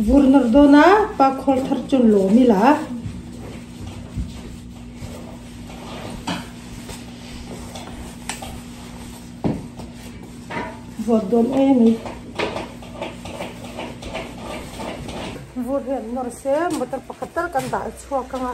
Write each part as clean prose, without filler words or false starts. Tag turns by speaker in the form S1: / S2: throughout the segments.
S1: Vurner dona pa khol thar chun lo mi la vot dom emi vur hen nor se motor pakatar kan da chua kanga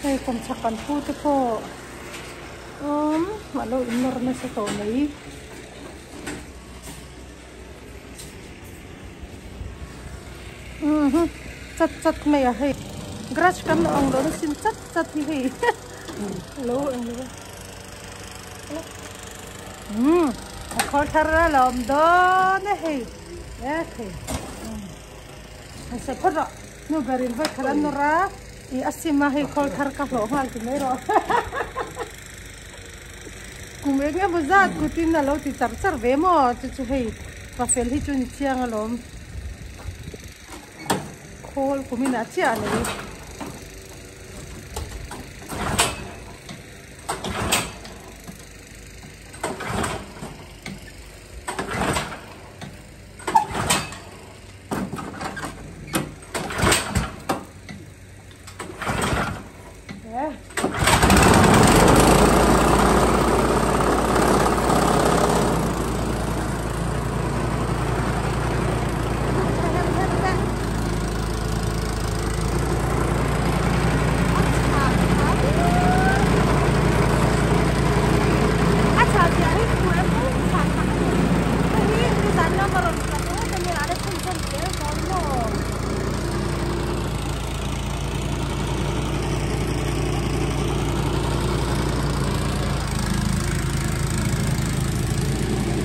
S1: hey kan chakan pu te po malo inor na sa to mai chặt chặt mày à hay grass cắm ông đó nó xin chặt chặt như vậy lố ông đó khó thở ra làm đó nè hay đấy hay sẽ phát rõ nó garin phải khá nó ra thì asima hay khó thở cả lỗ mal thì mấy rồi cùng với nghe bây giờ cụ tin là lâu thì chặt chặt về mà chú hay và phải đi chun chiang lắm khol của mình đã chia này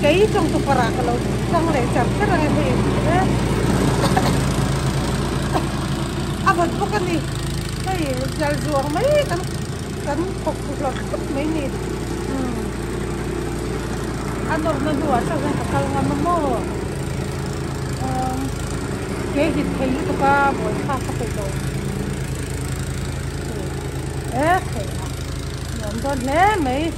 S1: cái trong tụ para kalau sang lại chặt cái này thì abad bukan nih đây jalan juang mấy kan kok lok mấy nih anor na dua sa kan kakal nga mo cái hit cái itu ka buat apa itu nonton le mấy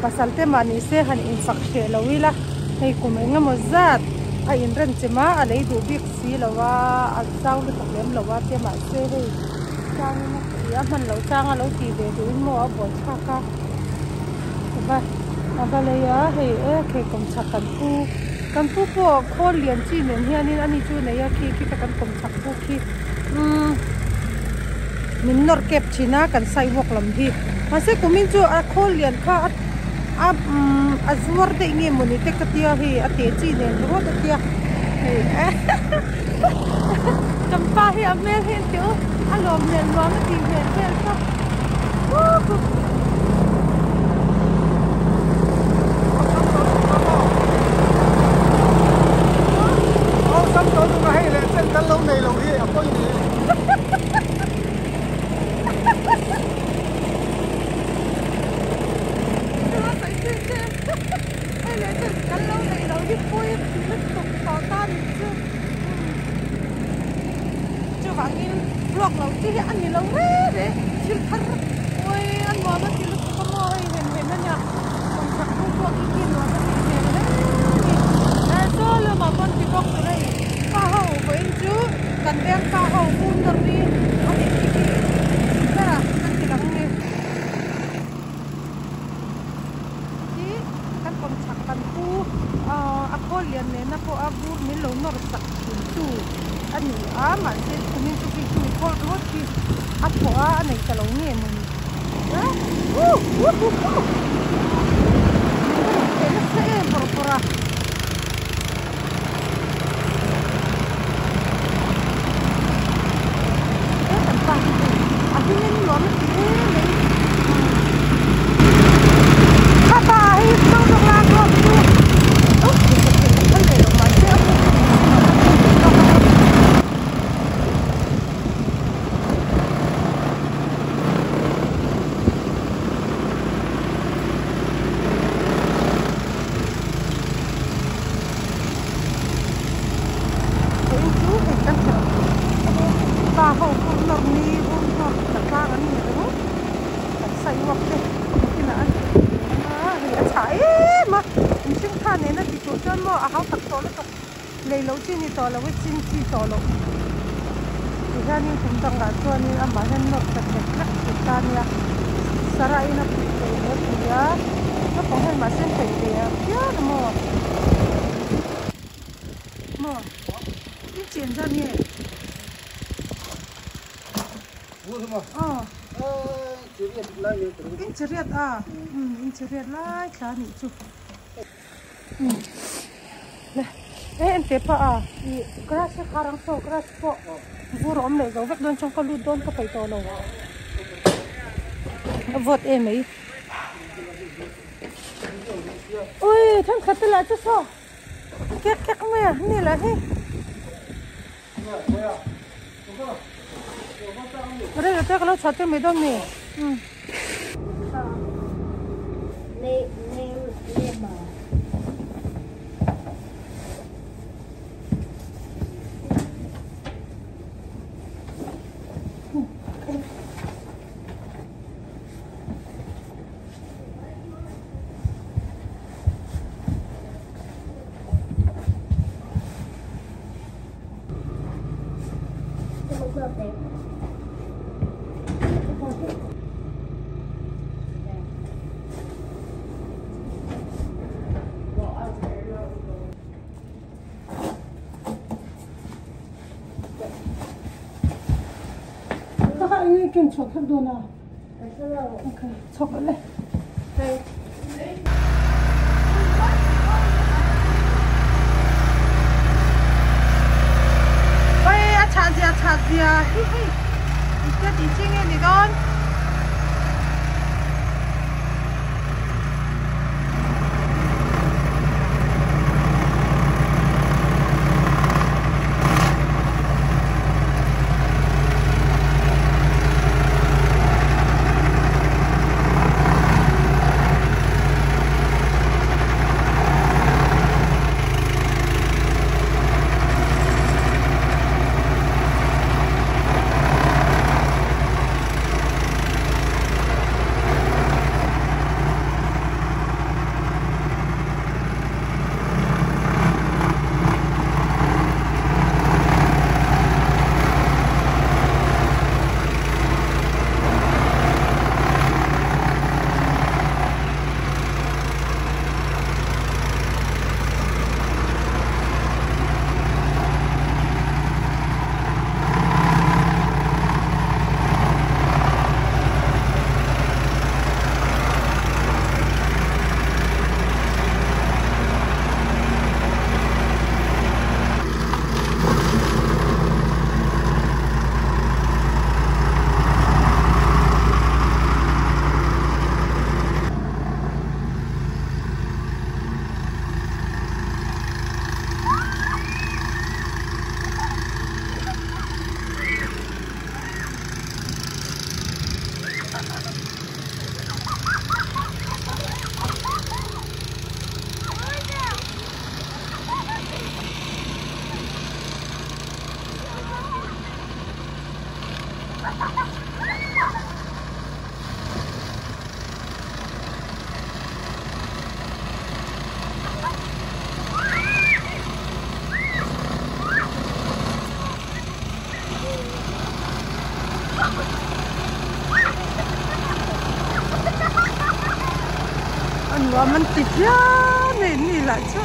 S1: pasal te mani se han infection lawila hei kumenga mozat a inran chema alei du bik si lawa al saw lu taklem lawa te ma se hei chang ya man lo chang lo ti de du mo a bol kha ba abale ya hei ke kom chakan pu po khol lian chi nen hianin ani chu ne ya ki kan kom chak pu ki min nor kep china kan sai wok lam hi ase kumin chu a khol lian kha azwar de nge moni te katia hi ate chi nen ro de tia champa hi amel hen tio alom nen wa ma ti hen vel ka sam to tu hai le chen kan lâu này lâu hi a poi ni vlog lâu chứ anh thì lâu thế đấy chứ thật ôi anh vào nó thì lúc có mồi hèn nó nhở còn thật không vlog cái kia nó thì hèn đấy cho luôn mà con thì vlog ở đây pha hậu với anh chú cần đem pha hậu phun rồi đi anh thì cái thế là anh thì lắng nghe thì anh còn chắc cần phu ako liền nên ako abu mình lâu nó sạch chú anh mà sẽ cùng mình chụp cái khol rốt thì apa này kalau nghe mình saya pura-pura tempat akhirnya ni luar apa itu untuk lagu tu hậu mo a hau tak to lo to lei lo chi ni to lo we chin chi to lo ti hian in thum dang ga chuan in ama hian nok tak tak lak ti ta nia sara ina pu te lo ti ya nó còn hơn mà xem phải đẹp ya mo cái chuyện ra nè in chỉ riết à in chỉ riết lại khá nhỉ chú nè em tiếp à cái là khá răng sâu cái là sâu vô rõm này giống vậy đơn trong con lúa đơn có phải to đâu vượt em ấy ôi thằng khát là chứ sao két két mẹ này là thế đây là cái lỗ chót mấy đồng nè anh kinh chọc hết đồ nào ok chọc lên đây ôi cha gì cái gì chứ nghe gì đó mình tịt ra này lại chứ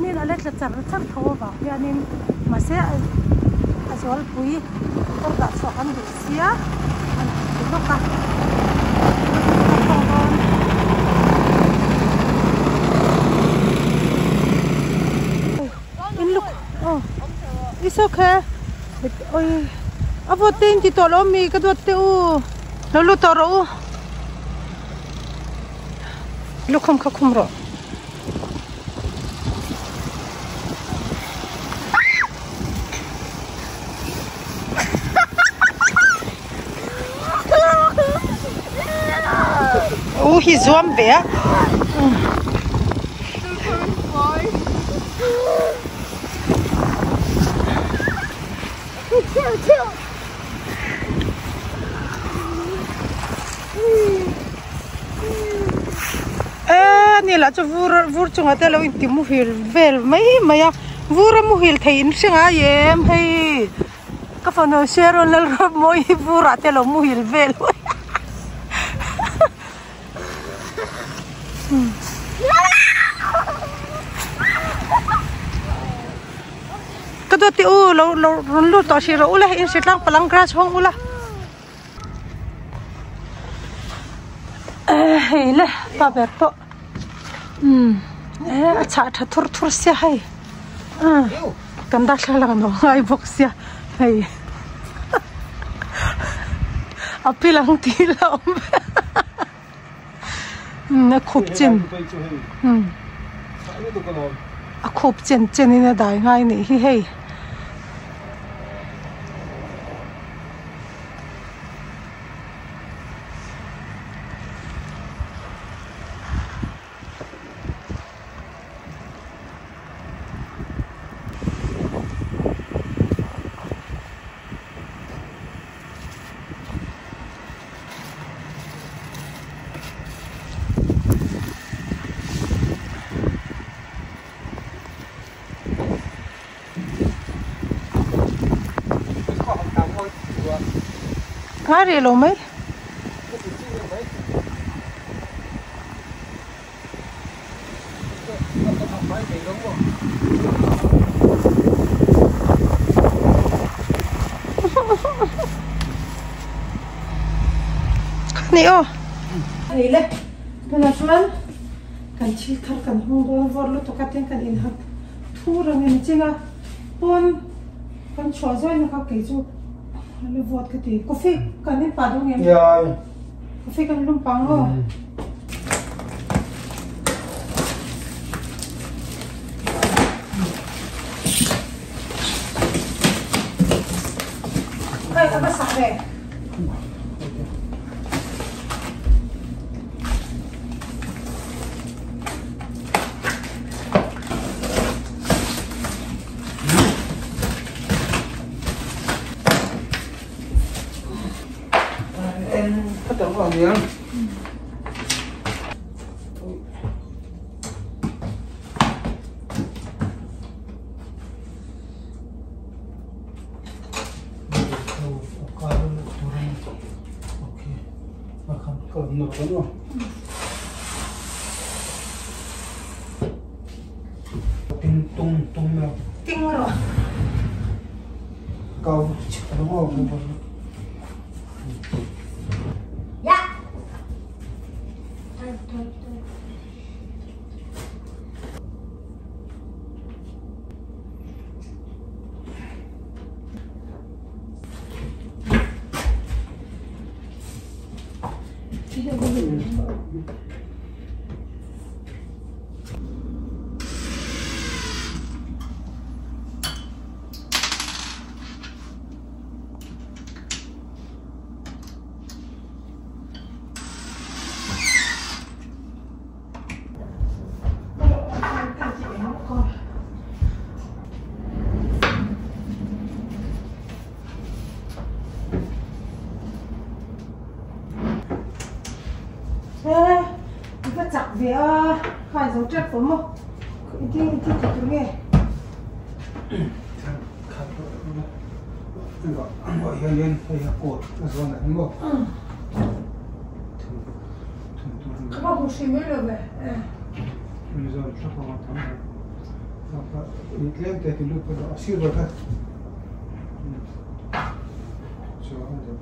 S1: hianin alet la char thawa ba hianin mase azol pui tor da so kan du sia an lo ka in look oh it's okay oi abo tin ti to lo mi ka do te u lo lu to ro lukum ka kumro oh he's warm bear chillนี่ละจะวูร์จงอาแต่เราอินติมูฮิลเวลไม่อะวูร์มูฮิลไทยอินเสียงเยี่ยมให้ก็ฟังเราเชื่อเราแล้วเราไม่วูร์แต่เรามูฮิลเวลก็ตัวที่เราลุ้นต่อชีเราละอินสิลังพลังกระชงละเฮ้ยเลยป้าเบิร์ตअच्छा थोर से है गंदा लगा नो आई बॉक्स या है अपी लंगती लाम ना खूब चिन खूब चिन इन्हें दाई गाय नहीं है Ngari lo mai ni oh ni le penasman kan chi thar kan hong do vor lo to katen kan in hat thurang ni chinga pon kan chozoi na ka ke chu le vot ka ti coffee kan ni pa dong em ya coffee kan lum pang lo ai apa sakre
S2: Yang
S1: ting rồi
S2: kau cakap apa?
S1: Cái chặt về khai dấu chất của một cái tụi nghe
S2: gọi hiện phải cột rồi này đúng không?
S1: Các bạn cũng xem mấy lần này.
S2: Bây giờ chắc là thằng này يتلم تاكل له كده أصير بقى شو هذا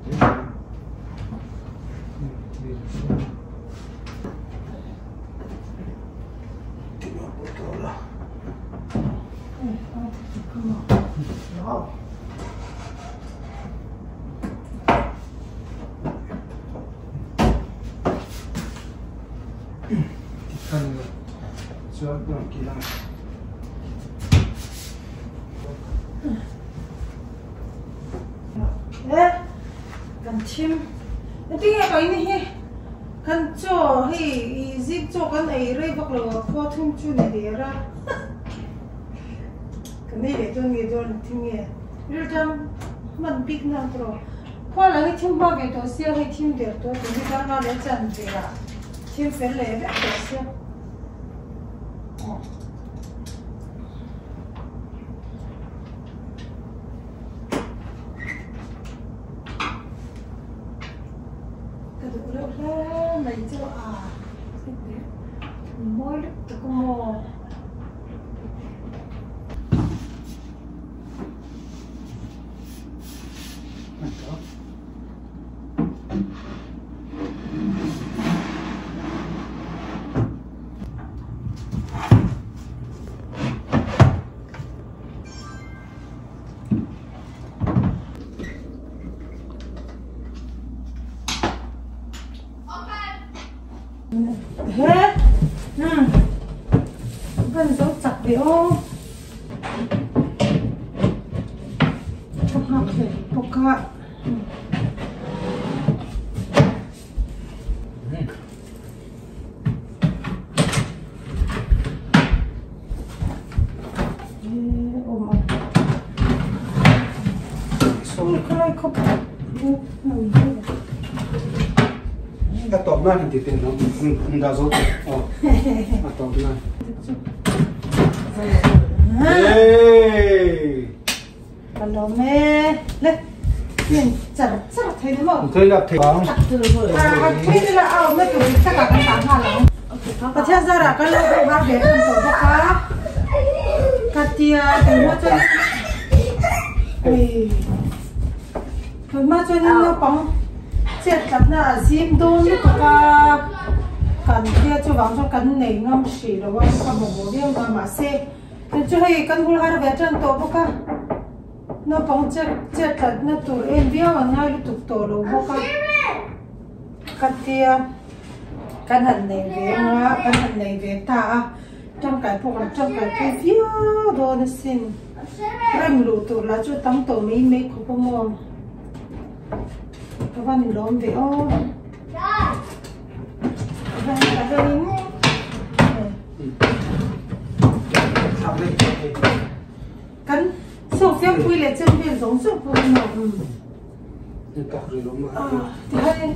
S1: กันชิมที่ไอ้นี่กันโจ้ให้ซิบโจ้กันไอ้เรื่องพวกเราพอทุ่มชุนเดียร์กันนี่เดี๋ยวตัวนี้โดนทิ้งเงี้ยเรื่องจำมันปิกนั่งตัวพอหลังที่ทิ้งบ้าไปตัวเสียให้ทิ้งเดียวตัวที่บ้านเราเลี้ยงจันเดียร์ทิ้งเสร็จเลยแบบตัวเสียnày cho mỗi lúc tôi có mò hết vẫn dấu chặt đi ô chọc học để bọc cả ôm ôm cái này không
S2: cái tôm này thì tiền nó không đa số cái tôm này
S1: Hello mẹ lên nhìn chặt thấy đúng không?
S2: thấy là thấy không?
S1: Thấy là ao mấy tuổi chắc là cái tám hàng lắm. Và theo ra là cái lô hoa bé con tổ bọc cá, cà tia từ hoa cho rồi mà cho nên nó bóng chết chặt là diêm đôn nó có cần kia cho vắng cho cắn này ngâm xỉ rồi có một bộ riêng mà xe nên cho hay cắn hula hai bé chân tổ bọc cá nó bóng chết chặt nó tụi em biết mà ngay lúc tụt tổ rồi bọc cá cà tia căn hẳn này về ta trong cái phục trong cái phía đồ nó xin rem lụt tụt là cho tắm tổ mấy của bông mồm các bạn đón về ô cắn sổ phép quy lệ chân biển giống sổ phép nào thì hay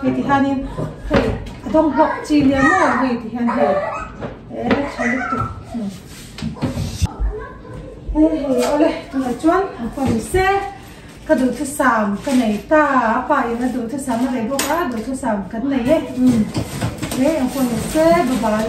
S1: vậy thì hai em phải đông học chỉ nếu mà vậy thì hai em phải được tục ôi tôi là chuẩn còn xe cái đồ thứ sáu cái này ta phải là đồ thứ sáu mà lấy bốc á đồ thứ sáu cái này ấy đấy em còn xe bà bảo